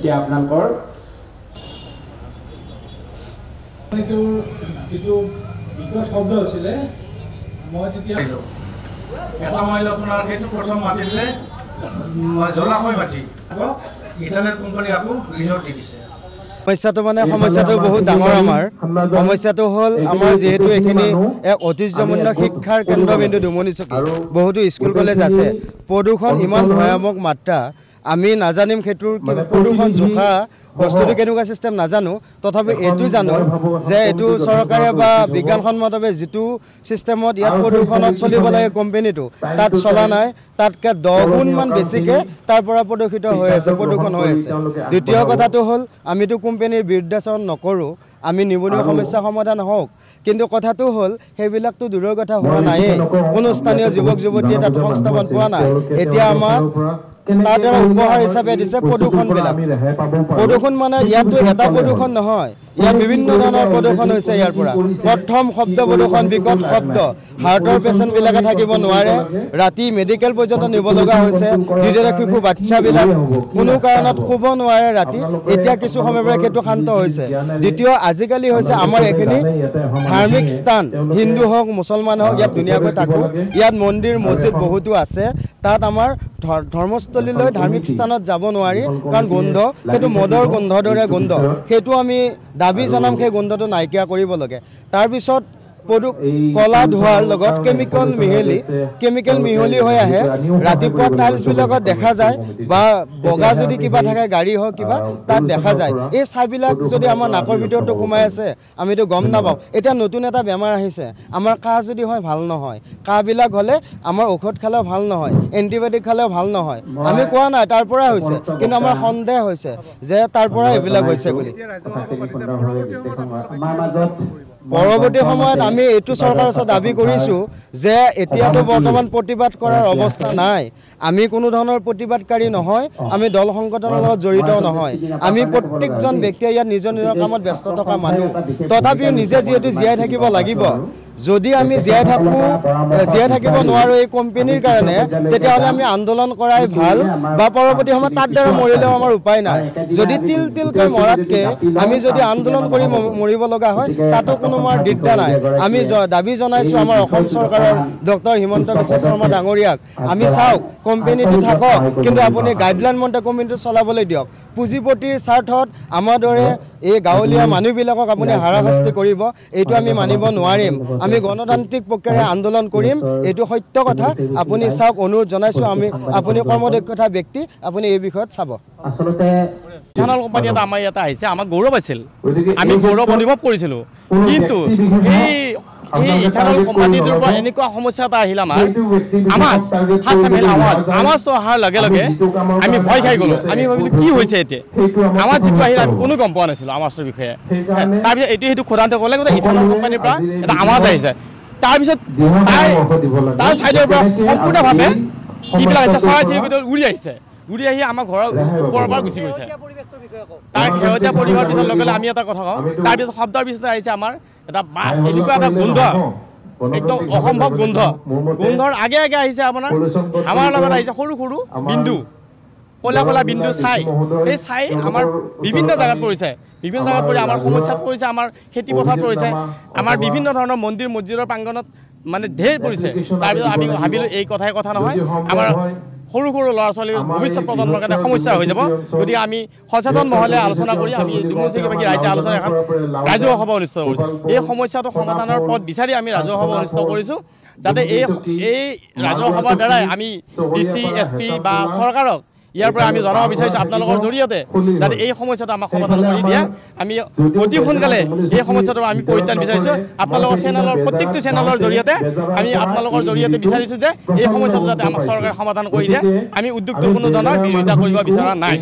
এতিয়া আপোনালোকৰ যিটো বিকট শব্দ হৈছিলে মই তেতিয়া এটা মাইল আপোনাৰ সেইটো প্ৰথম মাটি দিলে জলাশয় মাটি আকৌ ইণ্টাৰনেট কোম্পানী আকৌ ঋণত দি দিছে। সমস্যাটো সমস্যাটো বহুত ডাঙৰ। আমাৰ সমস্যাটো হ'ল আমাৰ যিহেতু এইখিনি এক ঐতিহ্যমণ্ড শিক্ষাৰ কেন্দ্ৰবিন্দু ডুমনিচকী, বহুতো স্কুল কলেজ আছে, প্ৰদূষণ ইমান ভয়ানক মাত্ৰা আমি নাজানিম, সেইটোৰ প্ৰদূষণ জোখা বস্তুটো কেনেকুৱা চিষ্টেম নাজানো, তথাপি এইটো জানো যে এইটো চৰকাৰে বা বিজ্ঞানসন্মতভাৱে যিটো চিষ্টেমত ইয়াত প্ৰদূষণত চলিব লাগে কোম্পানীটো তাত চলা নাই, তাতকৈ 10 গুণমান বেছিকৈ তাৰ পৰা প্ৰদূষিত হৈ আছে, প্ৰদূষণ হৈ আছে। দ্বিতীয় কথাটো হ'ল আমিতো কোম্পানীৰ বিৰুদ্ধাচৰণ নকৰোঁ, আমি নিবনুৱা সমস্যা সমাধান হওক, কিন্তু কথাটো হ'ল সেইবিলাকতো দূৰৰ কথা হোৱা নায়েই, কোনো স্থানীয় যুৱক যুৱতীয়ে তাত সংস্থাপন পোৱা নাই। এতিয়া আমাক তাৰ দ্বাৰা উপহাৰ হিচাপে দিছে প্ৰদূষণবিলাক। প্ৰদূষণ ইয়াতো এটা প্ৰদূষণ নহয়, ইয়াত বিভিন্ন ধৰণৰ প্ৰদূষণ হৈছে। ইয়াৰ পৰা প্ৰথম শব্দ প্ৰদূষণ, বিকট শব্দ, হাৰ্টৰ পেচেণ্টবিলাকে থাকিব নোৱাৰে, ৰাতি মেডিকেল পৰ্যন্ত নিব লগা হৈছে। দ্বিতীয়তে শিশু বাচ্চাবিলাক কোনো কাৰণত শুব নোৱাৰে ৰাতি, এতিয়া কিছু সময়ৰ পৰা সেইটো শান্ত হৈছে। দ্বিতীয়, আজিকালি হৈছে আমাৰ এইখিনি ধাৰ্মিক স্থান, হিন্দু হওক মুছলমান হওক, ইয়াত ধুনীয়াকৈ থাকোঁ, ইয়াত মন্দিৰ মছজিদ বহুতো আছে, তাত আমাৰ ধৰ্মস্থলীলৈ ধাৰ্মিক স্থানত যাব নোৱাৰি, কাৰণ গোন্ধ, সেইটো মদৰ গোন্ধৰ দৰে গোন্ধ, সেইটো আমি দাবী জনাম সেই গোন্ধটো নাইকিয়া কৰিব লাগে। তাৰপিছত কলা ধোৱাৰ লগত কেমিকেল মিহলি হৈ আহে, ৰাতিপুৱা টাইলছবিলাকত দেখা যায় বা বগা যদি কিবা থাকে গাড়ী হওক কিবা তাত দেখা যায়। এই ছাইবিলাক যদি আমাৰ নাকৰ ভিতৰতো সোমাই আছে আমিতো গম নাপাওঁ। এতিয়া নতুন এটা বেমাৰ আহিছে, আমাৰ কাহ যদি হয় ভাল নহয়, কাহবিলাক হ'লে আমাৰ ঔষধ খালেও ভাল নহয়, এণ্টিবায়'টিক খালেও ভাল নহয়। আমি কোৱা নাই তাৰ পৰা হৈছে, কিন্তু আমাৰ সন্দেহ হৈছে যে তাৰ পৰা এইবিলাক হৈছে বুলি। পৰৱৰ্তী সময়ত আমি এইটো চৰকাৰৰ ওচৰত দাবী কৰিছোঁ যে এতিয়াতো বৰ্তমান প্ৰতিবাদ কৰাৰ অৱস্থা নাই, আমি কোনো ধৰণৰ প্ৰতিবাদকাৰী নহয়, আমি দল সংগঠনৰ লগত জড়িত নহয়, আমি প্ৰত্যেকজন ব্যক্তিয়ে ইয়াত নিজৰ নিজৰ কামত ব্যস্ত থকা মানুহ। তথাপিও নিজে যিহেতু জীয়াই থাকিব লাগিব, যদি আমি জীয়াই থাকিব নোৱাৰোঁ এই কোম্পানীৰ কাৰণে, তেতিয়াহ'লে আমি আন্দোলন কৰাই ভাল, বা পৰৱৰ্তী সময়ত তাত দ্বাৰা মৰিলেও আমাৰ উপায় নাই। যদি তিলকৈ মৰাতকৈ আমি যদি আন্দোলন কৰি মৰিব লগা হয় তাতো কোনো আমাৰ দিগদাৰ নাই। আমি দাবী জনাইছোঁ আমাৰ অসম চৰকাৰৰ ডক্টৰ হিমন্ত বিশ্ব শৰ্মা ডাঙৰীয়াক, আমি চাওক কোম্পানীটো থাকক, কিন্তু আপুনি গাইডলাইন মতে কোম্পানীটো চলাবলৈ দিয়ক। পুঁজিপতিৰ স্বাৰ্থত আমাৰ দৰে এই গাঁৱলীয়া মানুহবিলাকক আপুনি হাৰাশাস্তি কৰিব, এইটো আমি মানিব নোৱাৰিম। আমি গণতান্ত্ৰিক প্ৰক্ৰিয়াৰে আন্দোলন কৰিম, এইটো সত্য কথা। আপুনি চাওক, অনুৰোধ জনাইছোঁ, আপুনি কৰ্মদক্ষতা ব্যক্তি, আপুনি এই বিষয়ত চাব। আচলতে ইথানল কোম্পানী এটা আমাৰ ইয়াতে আহিছে, আমাক গৌৰৱ আছিল, আমি গৌৰৱ অনুভৱ কৰিছিলোঁ, কিন্তু এই ইথানল কোম্পানীটোৰ পৰা এনেকুৱা সমস্যা এটা আহিল। আমাজটো অহাৰ লগে লগে আমি ভয় খাই গ'লোঁ, আমি ভাবিলোঁ কি হৈছে এতিয়া। আমাজ যিটো আহিল আমি কোনো গম পোৱা নাছিলোঁ আমাজটোৰ বিষয়ে। তাৰপিছত এইটো সেইটো সোধান্ত ক'লে গোটেই ইথানল কোম্পানীৰ পৰা এটা আমাজ আহিছে। তাৰপিছত তাৰ ছাইডৰ পৰা সম্পূৰ্ণভাৱে কিবিলাক আহিছে, চৰাই চিৰিকটি উৰি আহিছে, উৰি আহি আমাৰ ঘৰৰ ওপৰৰ পৰা গুচি গৈছে। তাৰ শেহতীয়া পৰিৱেশৰ পিছত লগে আমি এটা কথা কওঁ, তাৰপিছত শব্দৰ পিছতে আহিছে আমাৰ এটা বাছ, এনেকুৱা এটা গোন্ধ, একদম অসম্ভৱ গোন্ধ। গোন্ধৰ আগে আগে আহিছে আপোনাৰ আমাৰ লগত আহিছে সৰু সৰু বিন্দু, ক'লা ক'লা বিন্দু ছাই। এই ছাই আমাৰ বিভিন্ন জেগাত পৰিছে, বিভিন্ন জেগাত পৰি আমাৰ সমস্যাত পৰিছে, আমাৰ খেতি পথাৰত পৰিছে, আমাৰ বিভিন্ন ধৰণৰ মন্দিৰ মছজিদৰ প্ৰাংগণত ঢেৰ পৰিছে। তাৰপিছত আমি ভাবিলোঁ এই কথা নহয়, আমাৰ সৰু সৰু ল'ৰা ছোৱালীৰ ভৱিষ্যত প্ৰজন্মৰ কাৰণে সমস্যা হৈ যাব। গতিকে আমি সচেতন মহলে আলোচনা কৰি আমি ডুমনিচকীবাসী ৰাইজে আলোচনা এখন ৰাজহুৱা সভা অনুষ্ঠিত কৰিছোঁ। এই সমস্যাটো সমাধানৰ পথ বিচাৰি আমি ৰাজহুৱা সভা অনুষ্ঠিত কৰিছোঁ, যাতে এই ৰাজহুৱা সভাৰ দ্বাৰাই আমি DC SP বা চৰকাৰক ইয়াৰ পৰা আমি জনাব বিচাৰিছোঁ আপোনালোকৰ জৰিয়তে যাতে এই সমস্যাটো আমাক সমাধান কৰি দিয়ে। আমি অতি সোনকালে এই সমস্যাটো আমি পৰিত্ৰাণ বিচাৰিছোঁ। আপোনালোকৰ চেনেলৰ প্ৰত্যেকটো চেনেলৰ জৰিয়তে আমি আপোনালোকৰ জৰিয়তে বিচাৰিছোঁ যে এই সমস্যাটো যাতে আমাক চৰকাৰে সমাধান কৰি দিয়ে। আমি উদ্যোগটোৰ কোনো ধৰণৰ বিৰোধিতা কৰিব বিচৰা নাই।